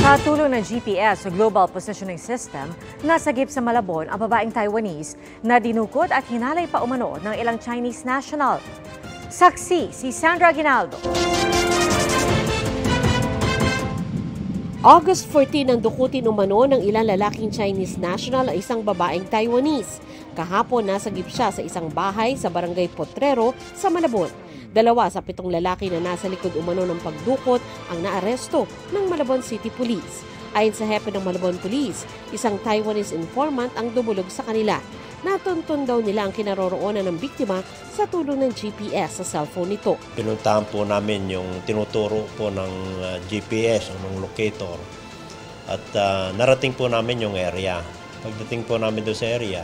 Sa tulong ng GPS o Global Positioning System, nasagip sa Malabon ang babaeng Taiwanese na dinukot at hinalay pa umano ng ilang Chinese national. Saksi si Sandra Aguinaldo. August 14 nang dukutin umano ng ilang lalaking Chinese national ang isang babaeng Taiwanese. Kahapon nasagip siya sa isang bahay sa Barangay Potrero sa Malabon. 2 sa 7 lalaki na nasa likod umano ng pagdukot ang naaresto ng Malabon City Police. Ayon sa hepe ng Malabon Police, isang Taiwanese informant ang dumulog sa kanila. Natuntun daw nila ang kinaroroonan ng biktima sa tulong ng GPS sa cellphone nito. Pinuntahan po namin yung tinuturo po ng GPS o ng locator at narating po namin yung area. Pagdating po namin doon sa area,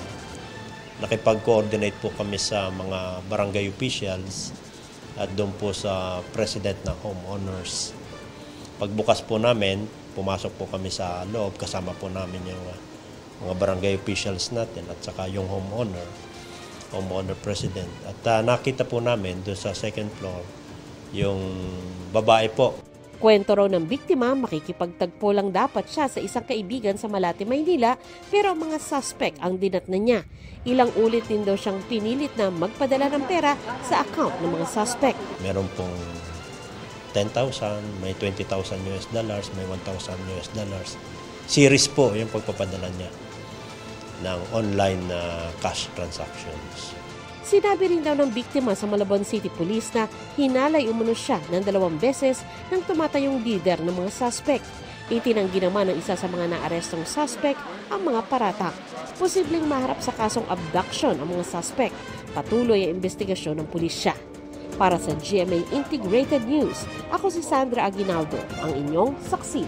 nakipag-coordinate po kami sa mga barangay officials at doon po sa president ng homeowners. Pagbukas po namin, pumasok po kami sa loob, kasama po namin yung mga barangay officials natin at saka yung homeowner president. At nakita po namin doon sa second floor yung babae po. Kwento raw ng biktima, makikipagtagpo lang dapat siya sa isang kaibigan sa Malate, Maynila, pero ang mga suspect ang dinatnan niya. Ilang ulit din daw siyang pinilit na magpadala ng pera sa account ng mga suspect. Meron pong 10,000, may 20,000 US dollars, may 1,000 US dollars. Series po yung pagpapadala niya ng online cash transactions. Sinabi rin daw ng biktima sa Malabon City Police na hinalay umano siya ng 2 beses nang tumatayong leader ng mga suspect. Itinanggi naman ng isa sa mga naarestong suspect ang mga paratak. Posibleng maharap sa kasong abduction ang mga suspect. Patuloy ang investigasyon ng pulisya. Para sa GMA Integrated News, ako si Sandra Aguinaldo, ang inyong saksi.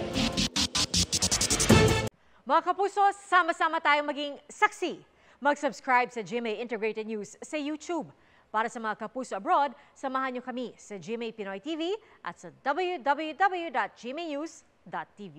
Mga kapuso, sama-sama tayong maging saksi. Mag-subscribe sa GMA Integrated News sa YouTube. Para sa mga kapuso abroad, samahan niyo kami sa GMA Pinoy TV at sa www.gmanews.tv.